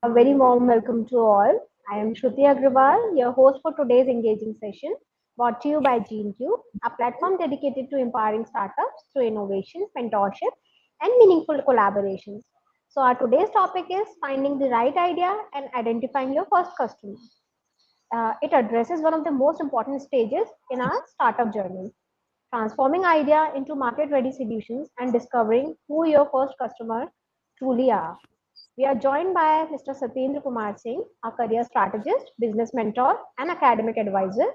A very warm welcome to all. I am Shruti Agrawal, your host for today's engaging session, brought to you by GeneQ, a platform dedicated to empowering startups through innovation, mentorship, and meaningful collaborations. So, our today's topic is finding the right idea and identifying your first customer. It addresses one of the most important stages in our startup journey, transforming idea into market ready solutions and discovering who your first customer truly are. We are joined by Mr. Satyendra Kumar Singh, a career strategist, business mentor, and academic advisor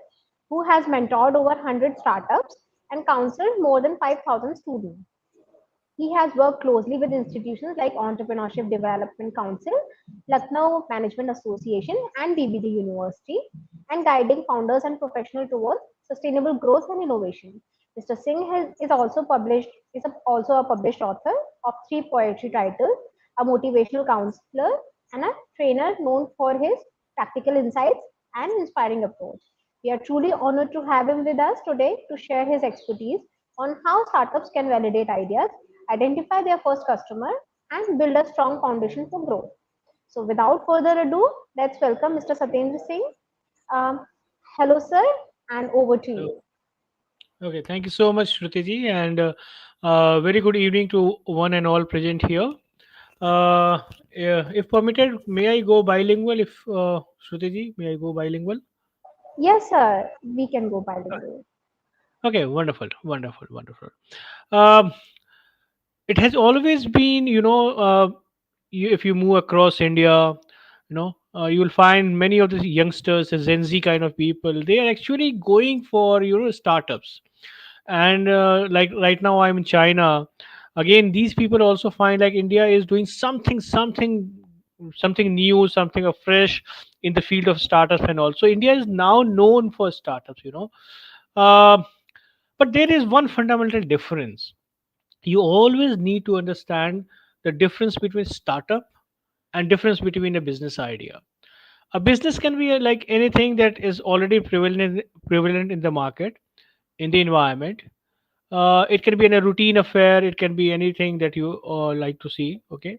who has mentored over 100 startups and counseled more than 5,000 students. He has worked closely with institutions like Entrepreneurship Development Council, Lucknow Management Association, and BBD University, and guiding founders and professionals towards sustainable growth and innovation. Mr. Singh is also a published author of three poetry titles, a motivational counselor, and a trainer known for his practical insights and inspiring approach. We are truly honored to have him with us today to share his expertise on how startups can validate ideas, identify their first customer, and build a strong foundation for growth. So, without further ado, let's welcome Mr. Satyendra Singh. Um, Hello, sir, and over to Oh, you. okay, thank you so much, Shrutiji, and very good evening to one and all present here. If permitted, may I go bilingual? If Shrutiji, may I go bilingual? Yes, sir, we can go Uh, bilingual. Okay, wonderful, wonderful, wonderful. Um, it has always been, if you move across India, you will find many of the youngsters, the Gen Z kind of people, they are actually going for startups. And like right now I'm in China. Again, these people also find like India is doing something new, something fresh in the field of startups. And also India is now known for startups. uh, but there is one fundamental difference. You always need to understand the difference between startup and difference between a business idea. A business can be like anything that is already prevalent in the market, in the environment. It can be in a routine affair. It can be anything that you like to see. Okay,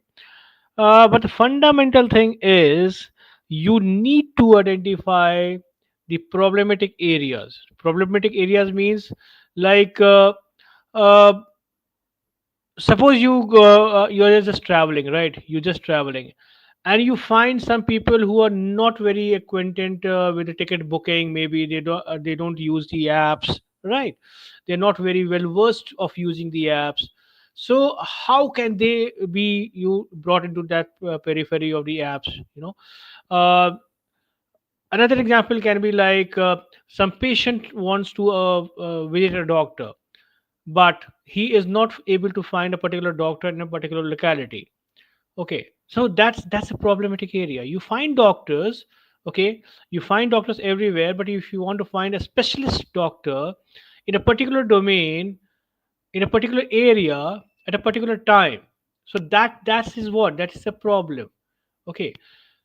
but the fundamental thing is you need to identify the problematic areas. Problematic areas means like uh, suppose you're just traveling, right? You're just traveling, and you find some people who are not very acquainted with the ticket booking. Maybe they don't use the apps, right? They're not very well versed of using the apps. So how can they be you brought into that periphery of the apps? uh, Another example can be like some patient wants to visit a doctor, but he is not able to find a particular doctor in a particular locality. Okay, so that's a problematic area. You find doctors, okay, you find doctors everywhere, but if you want to find a specialist doctor in a particular domain, in a particular area, at a particular time, so that is what, that is a problem. Okay,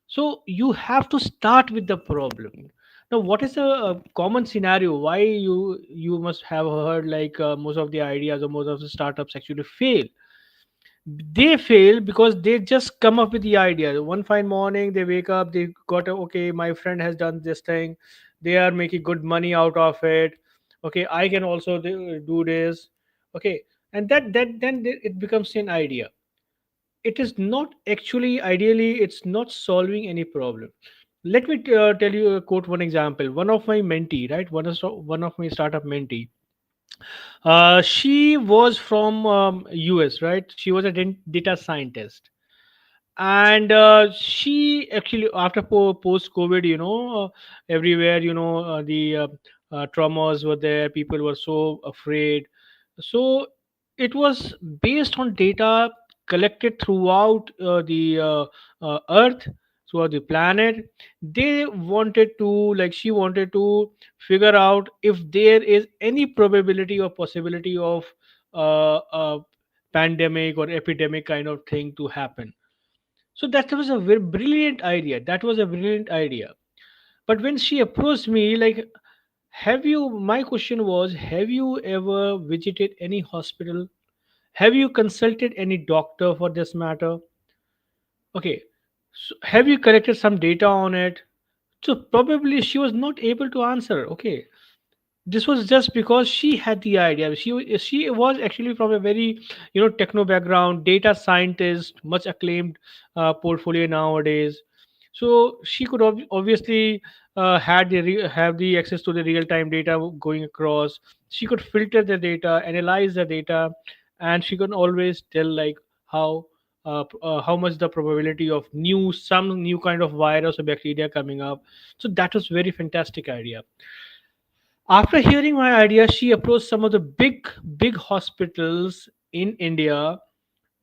so you have to start with the problem. Now, what is a common scenario why you must have heard like most of the ideas or most of the startups actually fail? They fail because they just come up with the idea. One fine morning they wake up, they got okay, my friend has done this thing, they are making good money out of it. Okay, I can also do this. Okay, and that then it becomes an idea. It is not actually, ideally it's not solving any problem. Let me tell you, quote one example. One of my mentee, right, one of my startup mentee, she was from US, right? She was a data scientist. And she actually, after post COVID, everywhere, the traumas were there, people were so afraid. So it was based on data collected throughout the earth, throughout the planet. They wanted to, like, she wanted to figure out if there is any probability or possibility of a pandemic or epidemic kind of thing to happen. So that was a very brilliant idea. That was a brilliant idea. But when she approached me, like, my question was, have you ever visited any hospital? Have you consulted any doctor for this matter? Okay. So have you collected some data on it? So probably she was not able to answer. Okay, this was just because she had the idea. She was actually from a very techno background, data scientist, much acclaimed portfolio nowadays. So she could obviously have the access to the real time data going across. She could filter the data, analyze the data, and she could always tell like how much the probability of some new kind of virus or bacteria coming up. So that was very fantastic idea. After hearing my idea, she approached some of the big hospitals in India.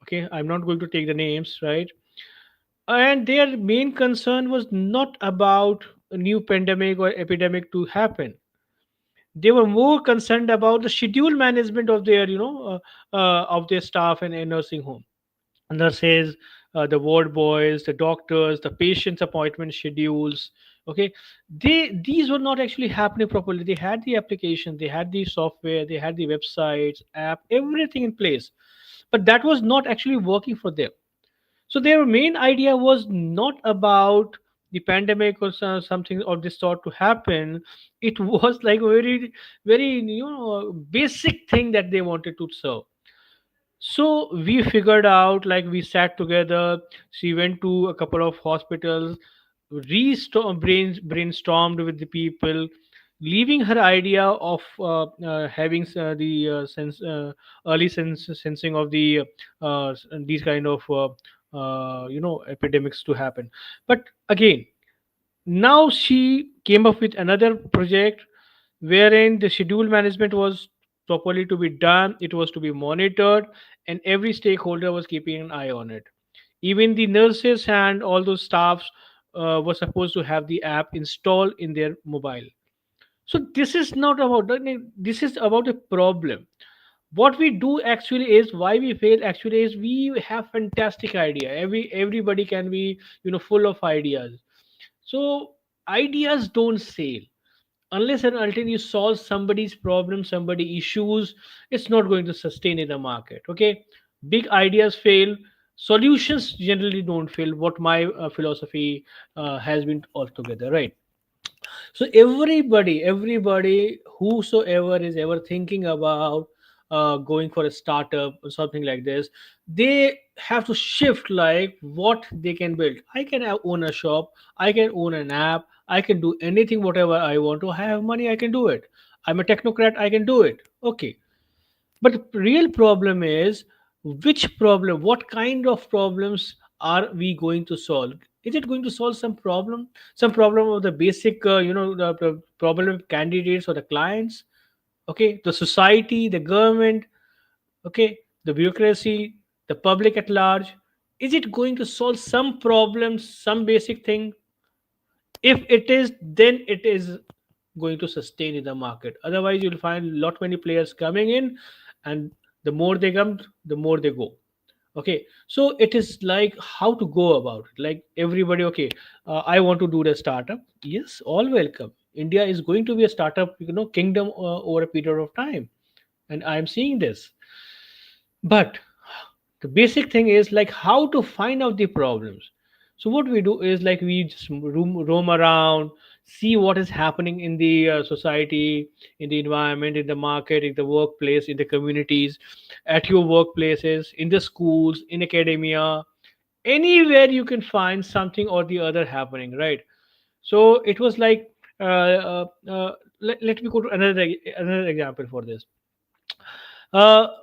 Okay, I'm not going to take the names, right? And their main concern was not about a new pandemic or epidemic to happen. They were more concerned about the schedule management of their staff and a nursing home, nurses, the ward boys, the doctors, the patients' appointment schedules. Okay, these were not actually happening properly. They had the application, they had the software, they had the websites, app, everything in place, but that was not actually working for them. So their main idea was not about the pandemic or something of this sort to happen. It was like a very basic thing that they wanted to serve. So we figured out, like we sat together. She went to a couple of hospitals, brainstormed with the people, leaving her idea of having the early sensing of these kind of epidemics to happen. But again, now she came up with another project wherein the schedule management was properly to be done, it was to be monitored, and every stakeholder was keeping an eye on it. Even the nurses and all those staffs were supposed to have the app installed in their mobile. So this is not about this is about a problem. What we do actually is why we fail actually is we have fantastic idea. Everybody can be full of ideas. So ideas don't sail unless and until you solve somebody's problem, somebody issues. It's not going to sustain in the market. Okay, big ideas fail, solutions generally don't fail. What my philosophy has been altogether, right? So everybody whosoever is ever thinking about going for a startup or something like this, they have to shift like what they can build. I can own a shop, I can own an app, I can do anything whatever I want to. I have money, I can do it. I'm a technocrat, I can do it. Okay, but the real problem is which problem, what kind of problems are we going to solve? Is it going to solve some problem of the basic, the problem of candidates or the clients? Okay, the society, the government, okay, the bureaucracy, the public at large. Is it going to solve some problems, some basic thing? If it is, then it is going to sustain in the market. Otherwise you'll find lot many players coming in, and the more they come, the more they go. Okay, so it is like how to go about it. Like everybody, okay, I want to do the startup. Yes, all welcome. India is going to be a startup kingdom over a period of time, and I'm seeing this. But the basic thing is like how to find out the problems. So what we do is like we just roam around, see what is happening in the society, in the environment, in the market, in the workplace, in the communities, at your workplaces, in the schools, in academia, anywhere you can find something or the other happening, right? So it was like let me go to another example for this.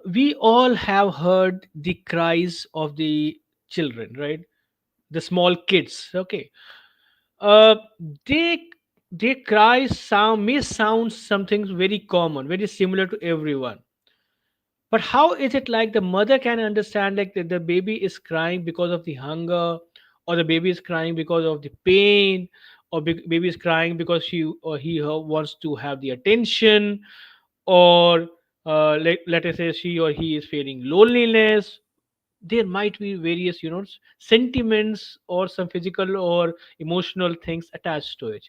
We all have heard the cries of the children, right? The small kids. Okay, uh, they they cry sound may sound something very common, very similar to everyone. But how is it like the mother can understand like the baby is crying because of the hunger, or the baby is crying because of the pain, or baby is crying because she or he her wants to have the attention, or let us say she or he is feeling loneliness. There might be various sentiments or some physical or emotional things attached to it.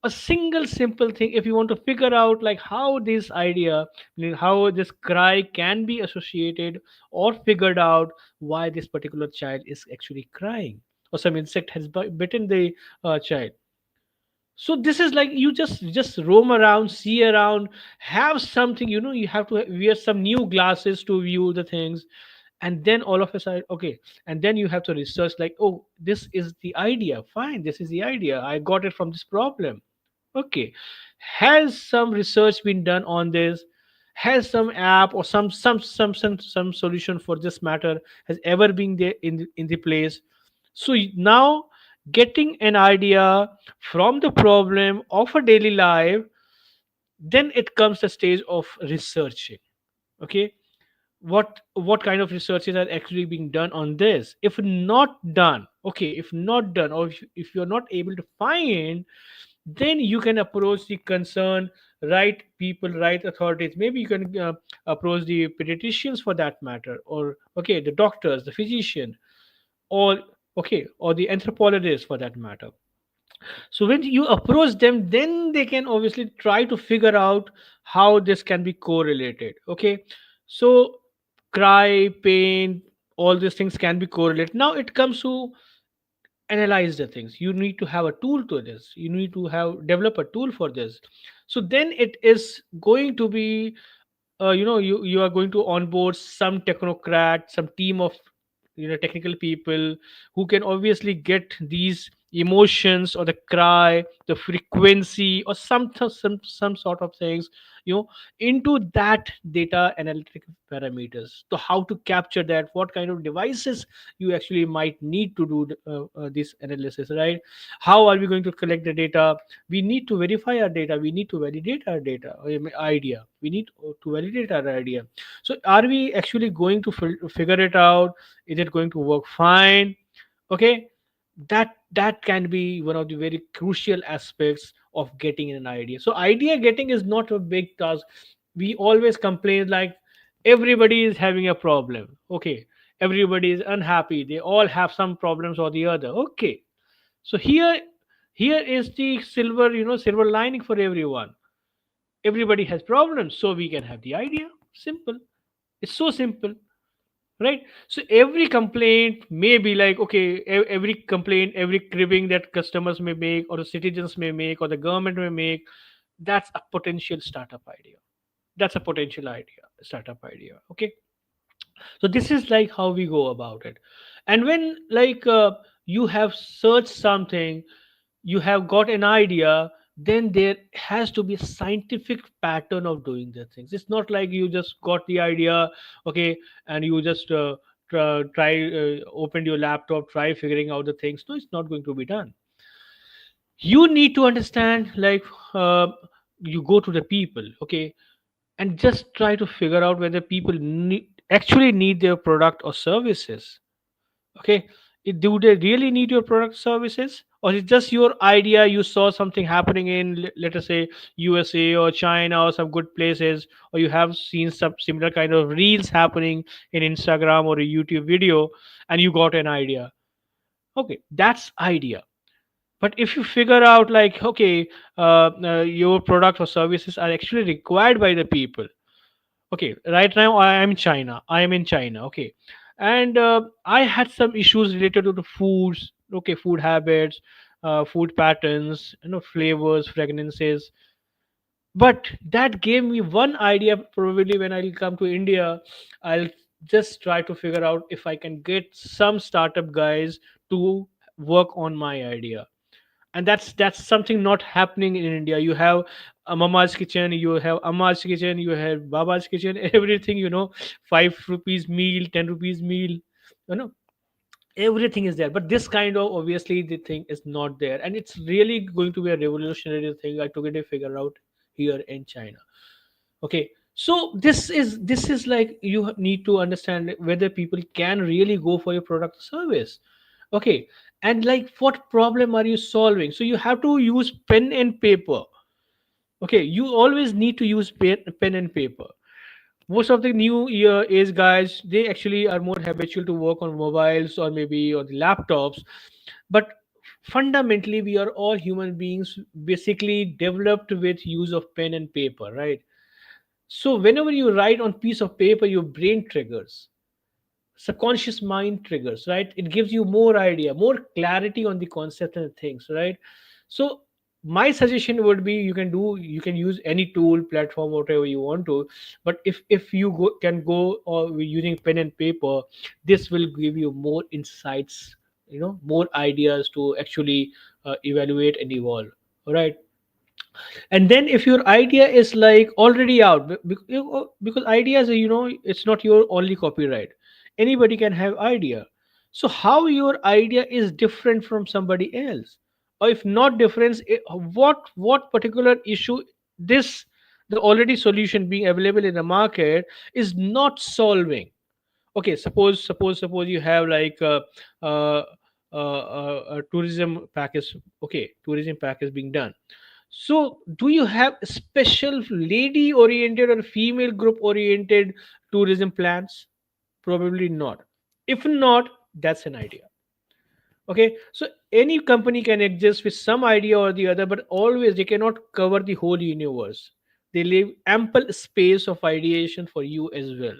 A single simple thing, if you want to figure out like how this idea, how this cry can be associated or figured out why this particular child is actually crying. or some insect has bitten the child. So this is like you just roam around, see around, have something, you have to wear some new glasses to view the things. And then all of a sudden, okay, and then you have to research, like, oh, this is the idea, fine, this is the idea, I got it from this problem. Okay, has some research been done on this? Has some app or some solution for this matter has ever been there in the place? So now, getting an idea from the problem of a daily life, then it comes the stage of researching. Okay, what kind of researches are actually being done on this? If not done, okay, if not done, or if you're not able to find, then you can approach the concern, right people, right authorities. Maybe you can approach the pediatricians for that matter, or okay, the doctors, the physician, or okay, or the anthropologists for that matter. So when you approach them, then they can obviously try to figure out how this can be correlated. Okay, so cry, pain, all these things can be correlated. Now it comes to analyze the things. You need to have a tool to this, you need to have develop a tool for this. So then it is going to be, you are going to onboard some technocrat, some team of technical people who can obviously get these emotions, or the cry, the frequency, or some sort of things, you know into that data analytic parameters. So how to capture that, what kind of devices you actually might need to do this analysis, right? How are we going to collect the data? We need to verify our data, we need to validate our data, idea, we need to validate our idea. So are we actually going to figure it out? Is it going to work fine? Okay, that can be one of the very crucial aspects of getting an idea. So idea getting is not a big task. We always complain like everybody is having a problem. Okay, everybody is unhappy, they all have some problems or the other. Okay, so here is the silver lining for everyone. Everybody has problems, so we can have the idea. Simple. It's so simple, right? So every complaint may be like, okay, every complaint, every cribbing that customers may make, or the citizens may make, or the government may make, that's a potential startup idea. That's a potential idea, startup idea. Okay, so this is like how we go about it. And when like you have searched something, you have got an idea, then there has to be a scientific pattern of doing the things. It's not like you just got the idea, okay, and you just opened your laptop, try figuring out the things. No, it's not going to be done. You need to understand, like, uh, you go to the people, okay, and just try to figure out whether people actually need their product or services. Okay, do they really need your product services, or is it just your idea? You saw something happening in, let us say, USA or China or some good places, or you have seen some similar kind of reels happening in Instagram or a YouTube video, and you got an idea. Okay, that's idea. But if you figure out like, okay, your product or services are actually required by the people. Okay, right now I am in China. Okay, and I had some issues related to the foods. Okay, food habits, food patterns, flavors, fragrances. But that gave me one idea. Probably when I'll come to India, I'll just try to figure out if I can get some startup guys to work on my idea. And that's something not happening in India. You have a Mama's kitchen, you have Amma's kitchen, you have Baba's kitchen, everything, 5 rupees meal, 10 rupees meal, you know everything is there. But this kind of, obviously, the thing is not there, and it's really going to be a revolutionary thing. I took it to figure out here in China. Okay, so this is like, you need to understand whether people can really go for your product or service. Okay, and like, what problem are you solving? So you have to use pen and paper. Okay, you always need to use pen and paper. Most of the new year age guys, they actually are more habitual to work on mobiles or maybe on the laptops. But fundamentally, we are all human beings, basically developed with use of pen and paper, right? So whenever you write on piece of paper, your brain triggers, subconscious mind triggers, right? It gives you more idea, more clarity on the concept and things, right? So my suggestion would be, you can use any tool, platform, whatever you want to, but if you can go or using pen and paper, this will give you more insights, more ideas to actually evaluate and evolve. All right. And then if your idea is like already out, because ideas are, it's not your only copyright, anybody can have idea. So how your idea is different from somebody else, or if not difference, what particular issue this, the already solution being available in the market, is not solving. Okay, suppose you have like uh, a tourism package. Okay, tourism package being done. So, do you have special lady oriented or female group oriented tourism plans? Probably not. If not, that's an idea. Okay, so any company can exist with some idea or the other, but always they cannot cover the whole universe. They leave ample space of ideation for you as well.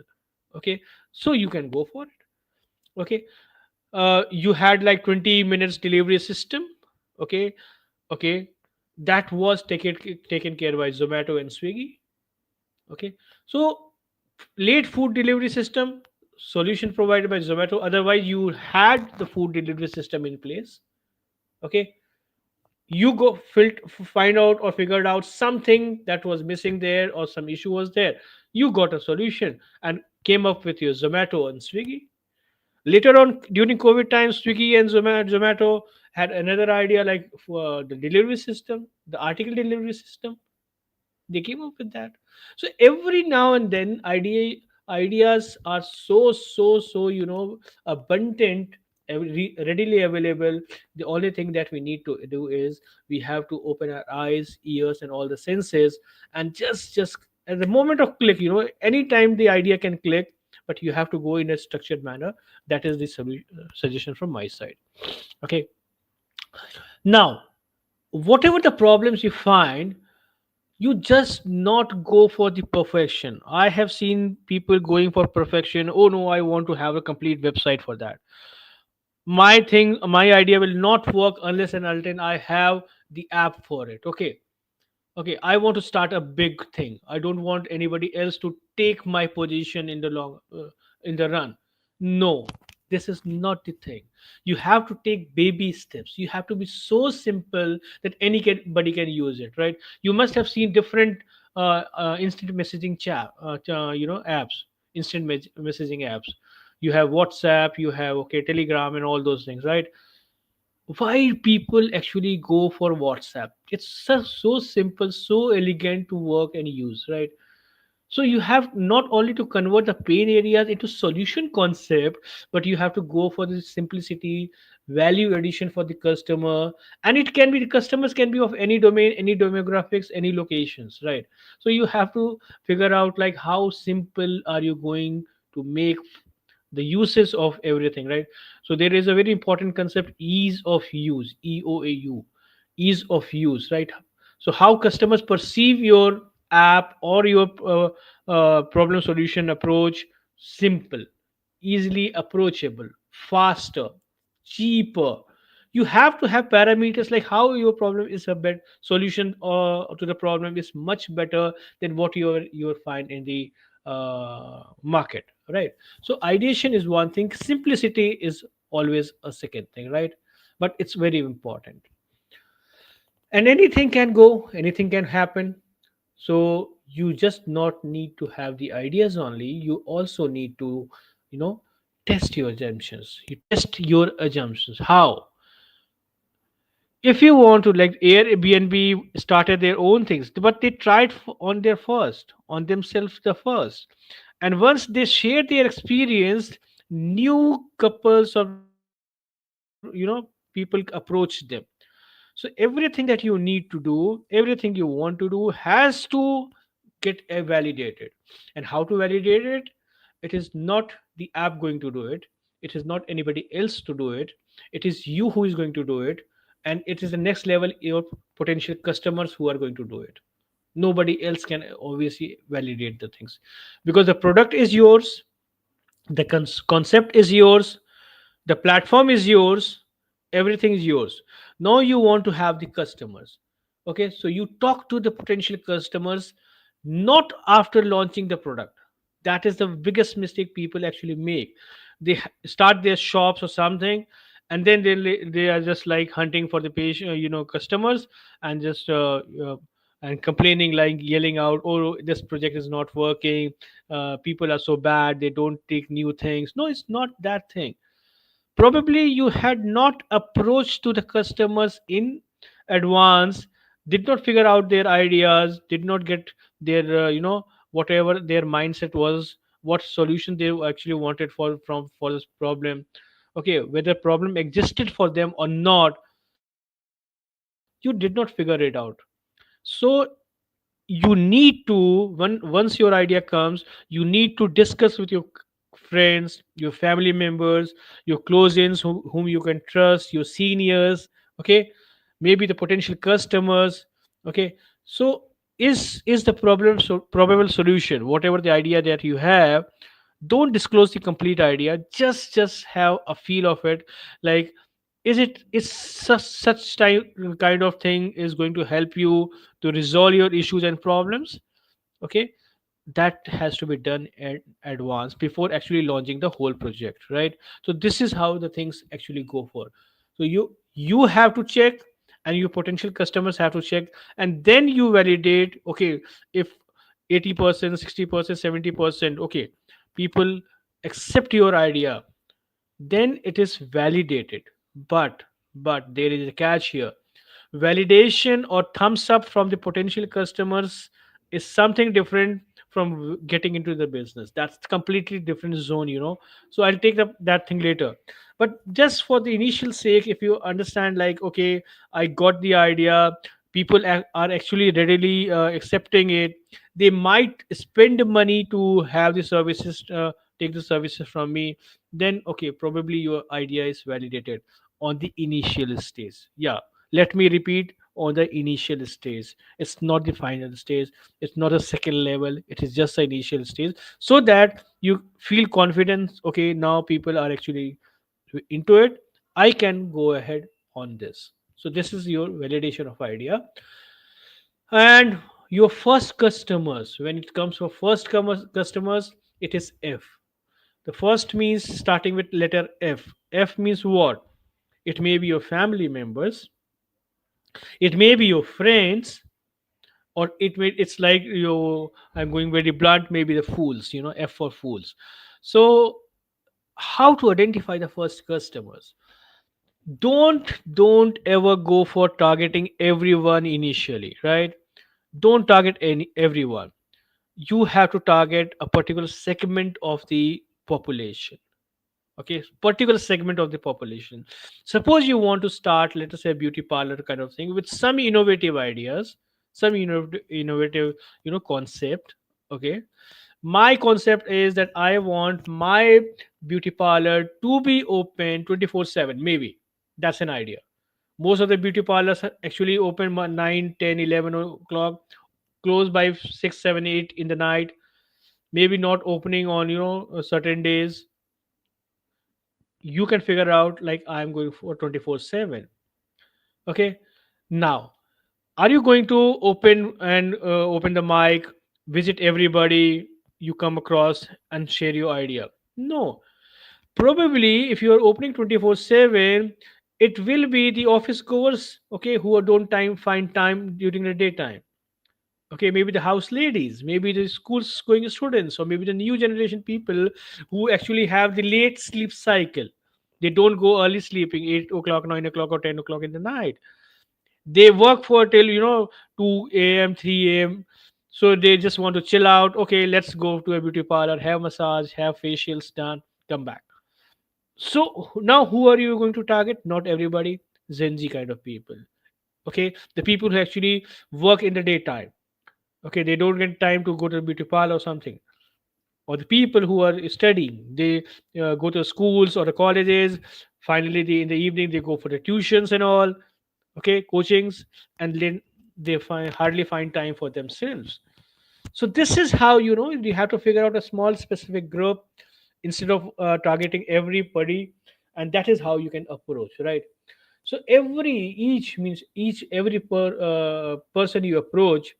Okay, so you can go for it. Okay, you had like 20 minutes delivery system. Okay, okay, that was taken care by Zomato and Swiggy. Okay, so late food delivery system, solution provided by Zomato, otherwise you had the food delivery system in place. Okay, you go find out or figured out something that was missing there, or some issue was there, you got a solution and came up with your Zomato and Swiggy. Later on, during COVID times, Swiggy and Zomato had another idea, like for the delivery system, the article delivery system. They came up with that. So every now and then, ideas are so abundant, readily available. The only thing that we need to do is we have to open our eyes, ears, and all the senses, and just at the moment of click, anytime the idea can click, but you have to go in a structured manner. That is the suggestion from my side. Okay. Now, whatever the problems you find, you just not go for the perfection. I have seen people going for perfection. Oh no, I want to have a complete website for that. My idea will not work unless and until I have the app for it. Okay, okay, I want to start a big thing. I don't want anybody else to take my position in the in the run. No, this is not the thing. You have to take baby steps. You have to be so simple that anybody can use it, right? You must have seen different instant messaging apps, messaging apps. You have WhatsApp, you have, okay, Telegram, and all those things, right? Why people actually go for WhatsApp? It's so simple, so elegant to work and use, right? So you have not only to convert the pain areas into solution concept, but you have to go for the simplicity, value addition for the customer. And it can be, the customers can be of any domain, any demographics, any locations, right? So you have to figure out like how simple are you going to make the uses of everything, right? So there is a very important concept, ease of use, EOAU, ease of use, right? So how customers perceive your app or your problem solution approach: simple, easily approachable, faster, cheaper. You have to have parameters like how your problem is a better solution to the problem is much better than what you find in the market, right? So ideation is one thing, simplicity is always a second thing, right? But it's very important. And anything can go, anything can happen. So you just not need to have the ideas only, you also need to, you know test your assumptions. You test your assumptions. How? If you want to, like Airbnb started their own things, but they tried on their first, on themselves the first. And once they shared their experience, new couples or people approached them. So everything that you need to do, everything you want to do, has to get validated. And how to validate it? It is not the app going to do it. It is not anybody else to do it. It is you who is going to do it. And it is the next level, your potential customers who are going to do it. Nobody else can obviously validate the things, because the product is yours, The concept is yours, the platform is yours, everything is yours. Now you want to have the customers. Okay, so you talk to the potential customers not after launching the product. That is the biggest mistake people actually make. They start their shops or something, and then they are just like hunting for the patient, customers, and just and complaining, like yelling out, oh, this project is not working, people are so bad, they don't take new things. No, it's not that thing. Probably you had not approached to the customers in advance, did not figure out their ideas, did not get their whatever their mindset was, what solution they actually wanted for this problem. Okay, whether problem existed for them or not, you did not figure it out. So you need to, once your idea comes, you need to discuss with your friends, your family members, your close-ins, whom you can trust, your seniors. Okay, maybe the potential customers. Okay, so is the problem, so probable solution, whatever the idea that you have, don't disclose the complete idea, just have a feel of it. Like, is such type kind of thing is going to help you to resolve your issues and problems. Okay, that has to be done in advance before actually launching the whole project, right? So this is how the things actually go for. So you have to check, and your potential customers have to check, and then you validate. Okay, if 80%, 60%, 70%, okay, people accept your idea, then it is validated. But there is a catch here. Validation or thumbs up from the potential customers is something different from getting into the business. That's completely different zone. So I'll take that thing later. But just for the initial sake, if you understand, like, okay, I got the idea, people are actually readily accepting it, they might spend money to have the services, take the services from me, then okay, probably your idea is validated on the initial stage. Yeah, let me repeat, on the initial stage. It's not the final stage, it's not a second level, it is just the initial stage, so that you feel confident. Okay, now people are actually into it, I can go ahead on this. So this is your validation of idea. And your first customers, when it comes for customers, it is F. The first means starting with letter F. F means what? It may be your family members, it may be your friends, or it's like I'm going very blunt, maybe the fools, F for fools. So how to identify the first customers? Don't ever go for targeting everyone initially, right? Don't target everyone. You have to target a particular segment of the population. Okay, particular segment of the population. Suppose you want to start, let us say, a beauty parlor kind of thing with some innovative ideas, some innovative concept. Okay, my concept is that I want my beauty parlor to be open 24/7. Maybe that's an idea. Most of the beauty parlors are actually open 9, 10, 11 o'clock, close by 6, 7, 8 in the night. Maybe not opening on certain days. You can figure out, like, I'm going for 24/7. Okay, now, are you going to open the mic, visit everybody you come across and share your idea? No. Probably if you are opening 24/7, it will be the office goers, okay, who don't find time during the daytime. Okay, maybe the house ladies, maybe the schools going students, or maybe the new generation people who actually have the late sleep cycle. They don't go early sleeping, 8 o'clock, 9 o'clock, or 10 o'clock in the night. They work for till 2 a.m., 3 a.m. So they just want to chill out. Okay, let's go to a beauty parlor, have massage, have facials done, come back. So now who are you going to target? Not everybody. Gen Z kind of people. Okay, the people who actually work in the daytime. Okay, they don't get time to go to the beauty parlor or something. Or the people who are studying, they go to schools or the colleges. Finally, in the evening they go for the tuitions and all. Okay, coachings, and then they hardly find time for themselves. So this is how you have to figure out a small specific group, instead of targeting everybody. And that is how you can approach, right? So each means each every person you approach,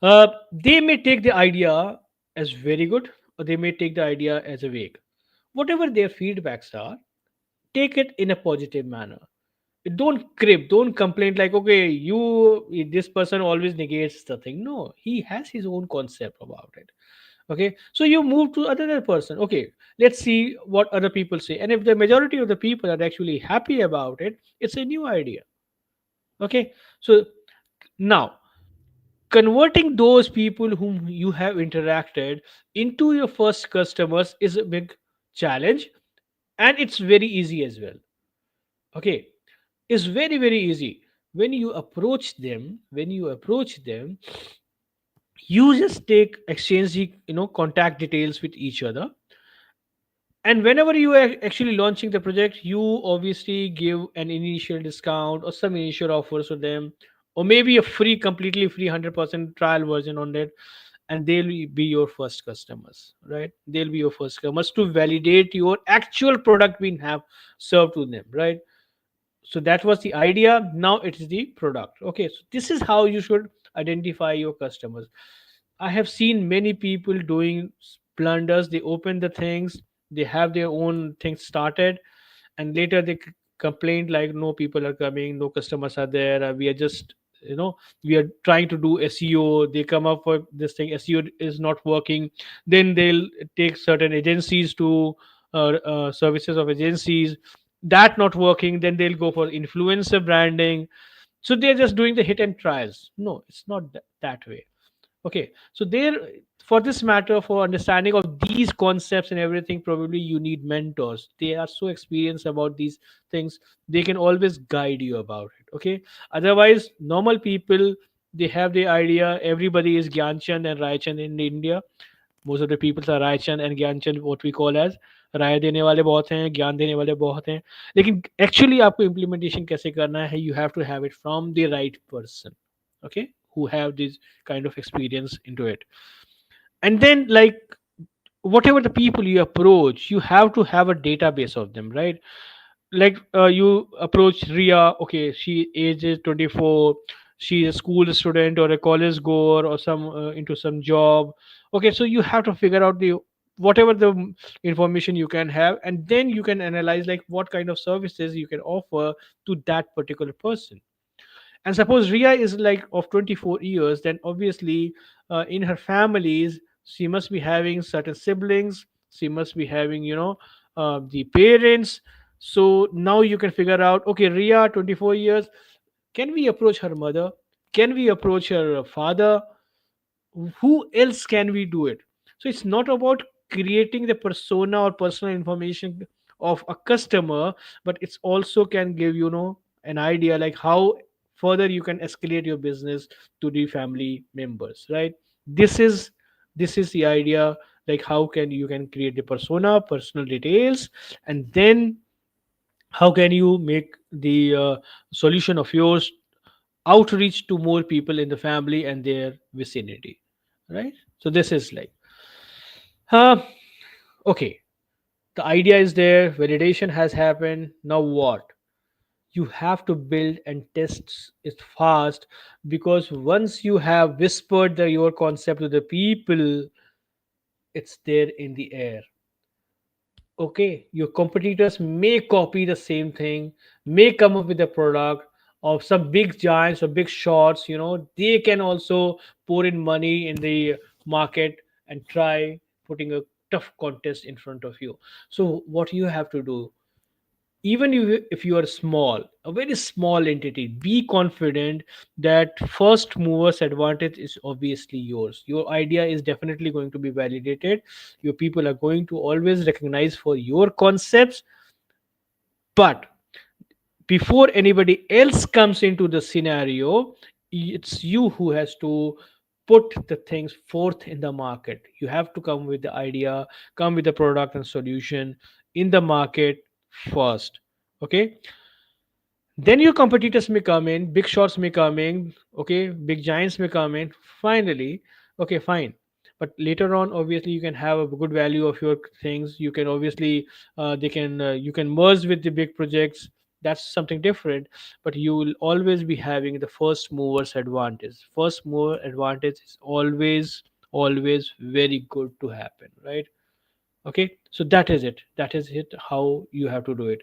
they may take the idea as very good, or they may take the idea as a vague. Whatever their feedbacks are, take it in a positive manner. Don't crib, don't complain like, okay, this person always negates the thing. No, he has his own concept about it. Okay, so you move to another person. Okay, let's see what other people say, and if the majority of the people are actually happy about it, it's a new idea. Okay, so now converting those people whom you have interacted into your first customers is a big challenge, and it's very easy as well. Okay, it's very very easy. When you approach them, you just take exchange the contact details with each other. And whenever you are actually launching the project, you obviously give an initial discount or some initial offers to them, or maybe a free, completely free 100% trial version on it. And they'll be your first customers, right? They'll be your first customers to validate your actual product we have served to them, right? So that was the idea, now it is the product. Okay, so this is how you should identify your customers. I have seen many people doing blunders. They open the things, they have their own things started, and later they complained like, no people are coming, no customers are there, we are just, we are trying to do SEO. They come up with this thing, SEO is not working. Then they'll take certain agencies to services of agencies, that not working, then they'll go for influencer branding. So they're just doing the hit and tries. No, it's not that way. Okay, so there, for this matter, for understanding of these concepts and everything, probably you need mentors. They are so experienced about these things, they can always guide you about it. Okay, otherwise normal people, they have the idea everybody is Gyanchand and Raichand in India. Most of the people are Raichand and Gyanchand, what we call as राय देने वाले बहुत हैं, ज्ञान देने वाले बहुत हैं, लेकिन एक्चुअली आपको इम्प्लीमेंटेशन कैसे करना है, you have to have it from the right person. Okay, who have this kind of experience into it. And then, like, whatever the people you approach, you have to have a database of them, right? Like, you approach Ria. Okay, she age is 24, she's a school student or a college goer or some into some job. Okay, so you have to figure out the whatever the information you can have, and then you can analyze like what kind of services you can offer to that particular person. And suppose Ria is like of 24 years, then obviously in her families she must be having certain siblings, she must be having, the parents. So now you can figure out, okay, Ria 24 years, can we approach her mother, can we approach her father, who else can we do it? So it's not about creating the persona or personal information of a customer, but it's also can give, an idea like how further you can escalate your business to the family members, right? This is the idea, like how can you can create the persona, personal details, and then how can you make the solution of yours outreach to more people in the family and their vicinity, right? So this is like, uh, okay, the idea is there, validation has happened, now what? You have to build and test it fast, because once you have whispered your concept to the people, it's there in the air. Okay, your competitors may copy the same thing, may come up with a product of some big giants or big shots, they can also pour in money in the market and try putting a tough contest in front of you. So what you have to do, even if you are small, a very small entity, be confident that first movers advantage is obviously yours. Your idea is definitely going to be validated, your people are going to always recognize for your concepts. But before anybody else comes into the scenario, it's you who has to put the things forth in the market. You have to come with the idea, come with the product and solution in the market first. Okay, then your competitors may come in, big shots may come in, okay, big giants may come in finally. Okay, fine, but later on obviously you can have a good value of your things. You can obviously they can you can merge with the big projects. That's something different. But you will always be having the first movers advantage. First mover advantage is always very good to happen, right? Okay, so that is it how you have to do it.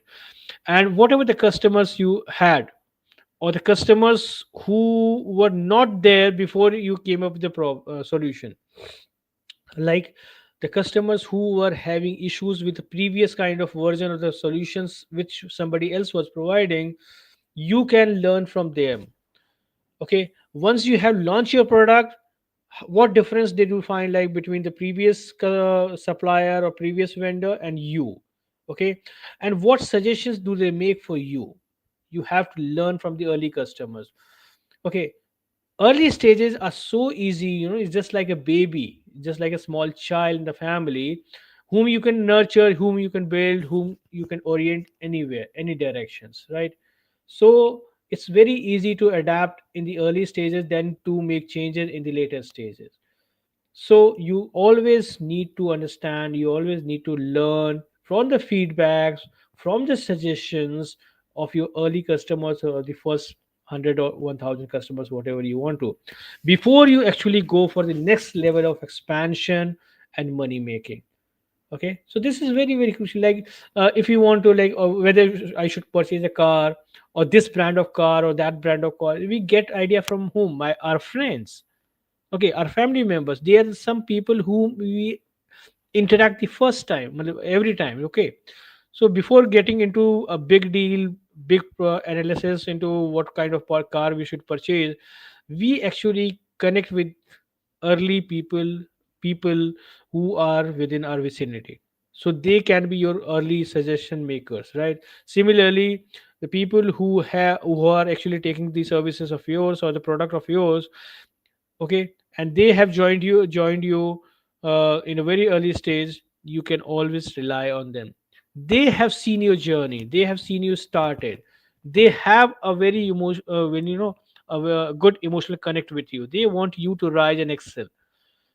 And whatever the customers you had, or the customers who were not there before you came up with the solution, like the customers who were having issues with the previous kind of version of the solutions which somebody else was providing, you can learn from them. Okay, once you have launched your product, what difference did you find, like between the previous supplier or previous vendor and you? Okay, and what suggestions do they make for you? You have to learn from the early customers. Okay, early stages are so easy, it's just like a baby, just like a small child in the family, whom you can nurture, whom you can build, whom you can orient anywhere, any directions, right? So it's very easy to adapt in the early stages than to make changes in the later stages. So you always need to understand, you always need to learn from the feedbacks, from the suggestions of your early customers, or the first 100 or 1000 customers, whatever you want to, before you actually go for the next level of expansion and money making. Okay, so this is very very crucial. Like if you want to, like whether I should purchase a car, or this brand of car or that brand of car, we get idea from whom? Our friends. Okay, our family members. There are some people whom we interact the first time, matlab every time. Okay, so before getting into a big deal, big analysis into what kind of car we should purchase, we actually connect with early people who are within our vicinity, so they can be your early suggestion makers, right? Similarly, the people who are actually taking the services of yours or the product of yours, okay, and they have joined you in a very early stage, you can always rely on them. They have seen your journey, they have seen you started, they have a very emotion when a good emotional connect with you, they want you to rise and excel.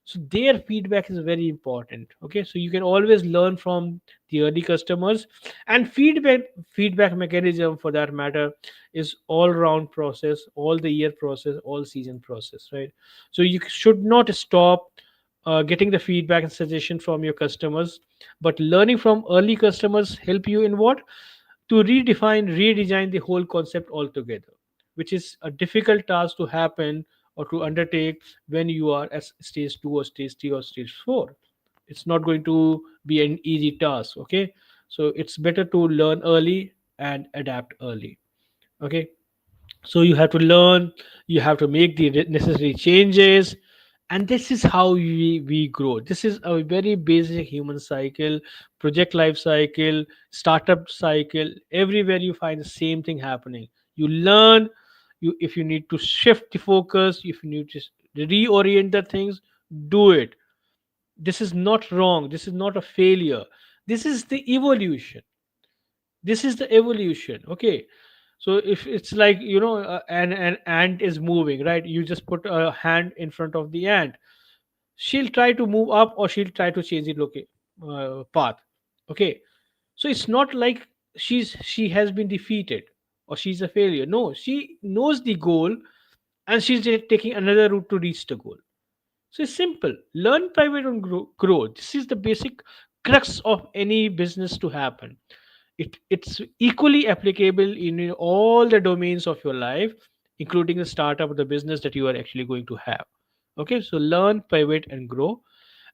So their feedback is very important. Okay, so you can always learn from the early customers. And feedback mechanism, for that matter, is all round process, all the year process, all season process, right? So you should not stop getting the feedback and suggestion from your customers, but learning from early customers help you in what? To redesign the whole concept altogether, which is a difficult task to happen or to undertake when you are at stage 2 or stage 3 or stage 4. It's not going to be an easy task. Okay, so it's better to learn early and adapt early. Okay, so you have to learn, you have to make the necessary changes, and this is how we grow. This is a very basic human cycle, project life cycle, startup cycle. Everywhere you find the same thing happening. You learn, you if you need to shift the focus, if you need to reorient the things, do it. This is not wrong, this is not a failure, this is the evolution. This is the evolution. Okay, so if it's like an ant is moving, right? You just put a hand in front of the ant, she'll try to move up or she'll try to change the path. Okay, so it's not like she has been defeated or she's a failure. No, she knows the goal and she's just taking another route to reach the goal. So it's simple. Learn, private, and grow. This is the basic crux of any business to happen. It's equally applicable in all the domains of your life, including the startup or the business that you are actually going to have. Okay, so learn, pivot, and grow.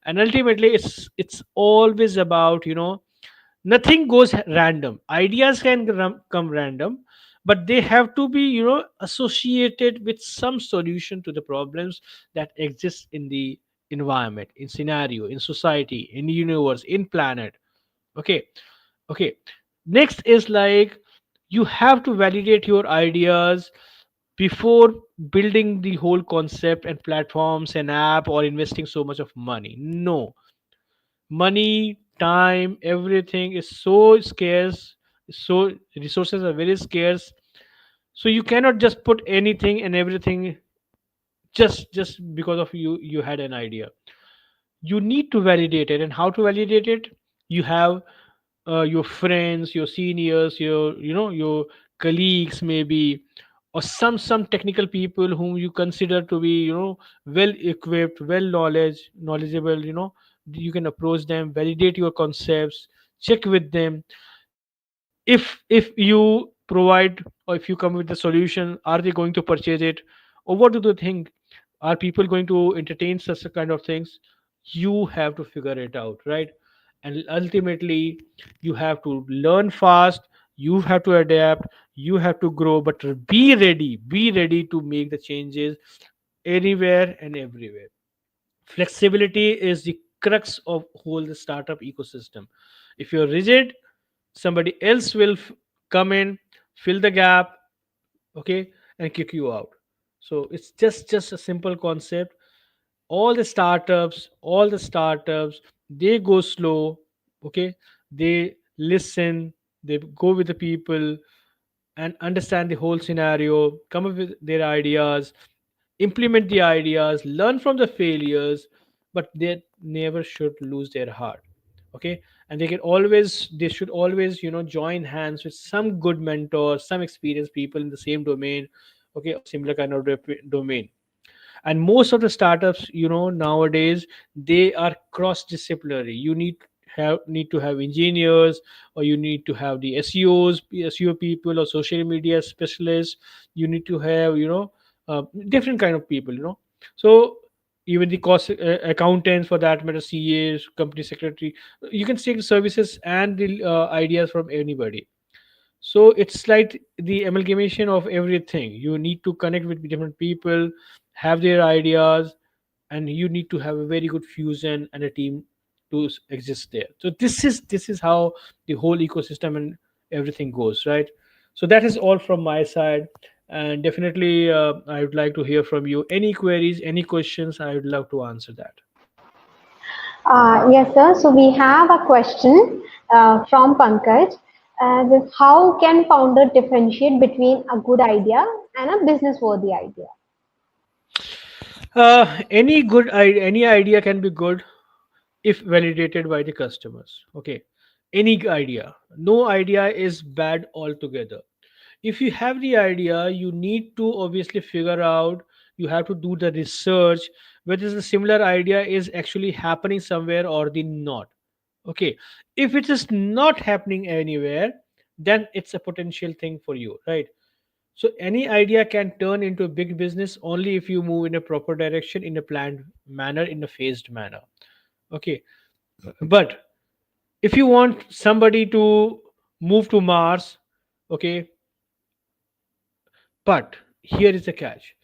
And ultimately, it's always about, nothing goes random. Ideas can come random, but they have to be, associated with some solution to the problems that exist in the environment, in scenario, in society, in the universe, in planet. Okay, okay, next is like, you have to validate your ideas before building the whole concept and platforms and app, or investing so much of money. No, money, time, everything is so scarce. So resources are very scarce, so you cannot just put anything and everything just because of you had an idea. You need to validate it. And how to validate it? You have your friends, your seniors, your colleagues maybe, or some technical people whom you consider to be well equipped, knowledgeable. You can approach them, validate your concepts, check with them. If you provide, or if you come with the solution, are they going to purchase it, or what do they think? Are people going to entertain such a kind of things? You have to figure it out, right? And ultimately, you have to learn fast, you have to adapt, you have to grow, but be ready to make the changes anywhere and everywhere. Flexibility is the crux of whole the startup ecosystem. If you're rigid, somebody else will come in, fill the gap, okay, and kick you out. So it's just a simple concept. All the startups, they go slow, okay. They listen, they go with the people and understand the whole scenario, come up with their ideas, implement the ideas, learn from the failures, but they never should lose their heart, okay. And they should always join hands with some good mentors, some experienced people in the same domain, okay, or similar kind of domain. And most of the startups nowadays, they are cross disciplinary. You need to have engineers, or you need to have the SEO people, or social media specialists. You need to have different kind of people, so even the cost accountants, for that matter, CAs, company secretary. You can take services and the ideas from anybody. So it's like the amalgamation of everything. You need to connect with different people, have their ideas, and you need to have a very good fusion and a team to exist there. So this is how the whole ecosystem and everything goes, right? So that is all from my side. And definitely, I would like to hear from you. Any queries, any questions, I would love to answer that. Yes, sir. So we have a question from Pankaj. How can founder differentiate between a good idea and a business-worthy idea? Any idea can be good if validated by the customers, okay. Any idea, no idea is bad altogether. If you have the idea, you need to obviously figure out, you have to do the research whether the similar idea is actually happening somewhere or the not, okay. If it is not happening anywhere, then it's a potential thing for you, right? So any idea can turn into a big business only if you move in a proper direction, in a planned manner, in a phased manner, okay. But if you want somebody to move to Mars, okay, but here is the catch.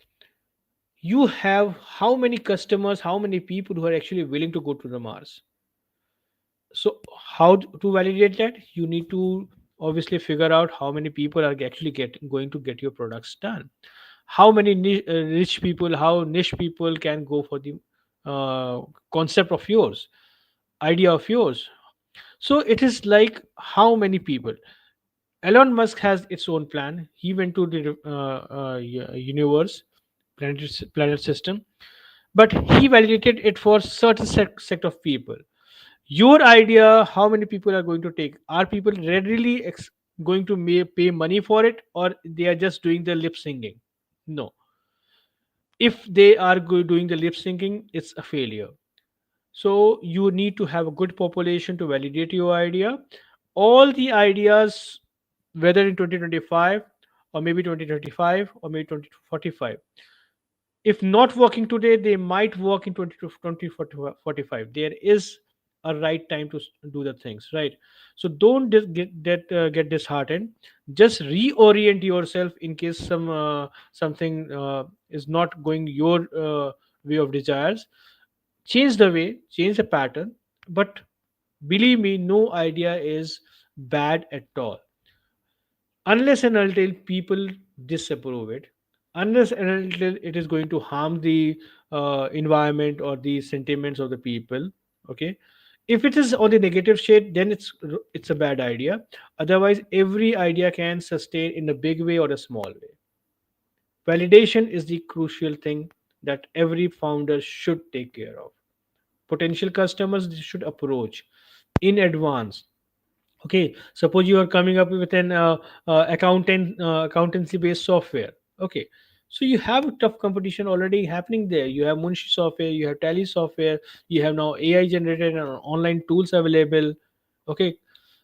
You have how many customers, how many people who are actually willing to go to the Mars? So how to validate that? You need to obviously figure out how many people are actually going to get your products done. How many rich people, how niche people can go for the uh, concept of yours, idea of yours. So it is like how many people. Elon Musk has its own plan. He went to the universe, planet system, but he validated it for certain set of people. Your idea, how many people are going to take? Are people readily going to pay money for it, or they are just doing the lip syncing? No. If they are doing the lip syncing, it's a failure. So you need to have a good population to validate your idea. All the ideas, whether in 2025 or maybe 2025 or maybe 2045, if not working today, they might work in 20 to 2045. There is a right time to do the things, right? So don't get disheartened. Just reorient yourself in case something is not going your way of desires. Change the way, change the pattern, but believe me, no idea is bad at all, unless and until people disapprove it, unless and until it is going to harm the environment or the sentiments of the people, okay. If it is on the negative shade, then it's a bad idea. Otherwise, every idea can sustain in a big way or a small way. Validation is the crucial thing that every founder should take care of. potential customers should approach in advance. Okay, suppose you are coming up with an accountancy based software. Okay, so you have a tough competition already happening there. You have Munshi software, you have Tally software, you have now AI generated and online tools available. Okay,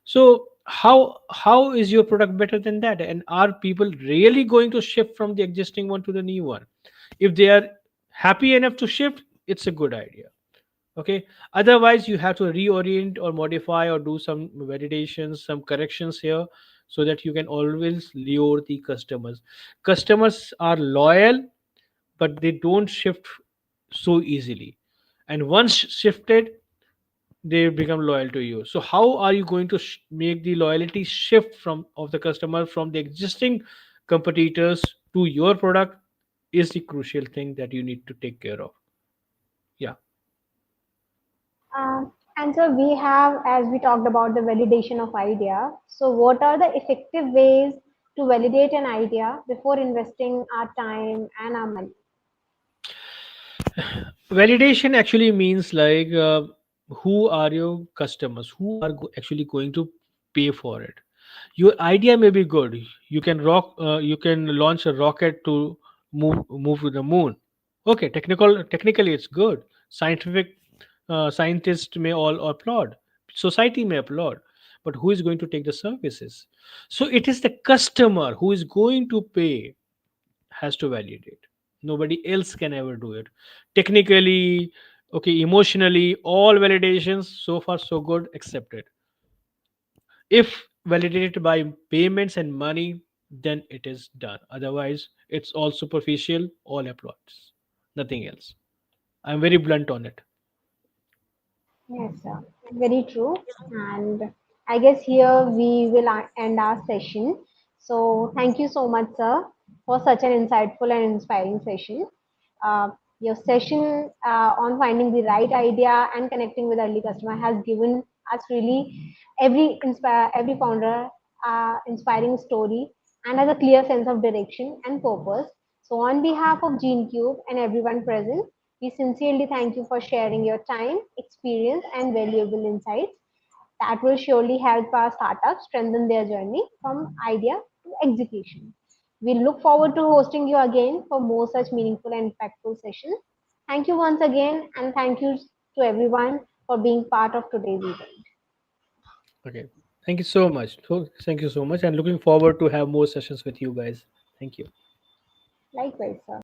so how is your product better than that, and are people really going to shift from the existing one to the new one? If they are happy enough to shift, it's a good idea. Okay, otherwise you have to reorient or modify or do some validations, some corrections here, so that you can always lure the customers. Customers are loyal, but they don't shift so easily, and once shifted, they become loyal to you. So how are you going to make the loyalty shift from of the customer from the existing competitors to your product is the crucial thing that you need to take care of. Yeah. And so we have, as we talked about the validation of idea. So what are the effective ways to validate an idea before investing our time and our money? Validation actually means like, who are your customers, who are actually going to pay for it. Your idea may be good. You can you can launch a rocket to move to the moon. Okay, technically it's good. Scientific scientists may all applaud, society may applaud, but who is going to take the services? So it is the customer who is going to pay, has to validate. Nobody else can ever do it. Technically, okay, emotionally, all validations so far so good, accepted. If validated by payments and money, then it is done. Otherwise, it's all superficial, all applauds, nothing else. I'm very blunt on it. Yes, sir. Very true. And I guess here we will end our session. So thank you so much, sir, for such an insightful and inspiring session. Uh, your session on finding the right idea and connecting with early customer has given us really every founder inspiring story and has a clear sense of direction and purpose. So on behalf of GeneCube and everyone present, we sincerely thank you for sharing your time, experience, and valuable insights that will surely help our startups strengthen their journey from idea to execution. We look forward to hosting you again for more such meaningful and impactful sessions. Thank you once again, and thank you to everyone for being part of today's event. Okay. Thank you so much. Thank you so much. And looking forward to have more sessions with you guys. Thank you. Likewise, sir.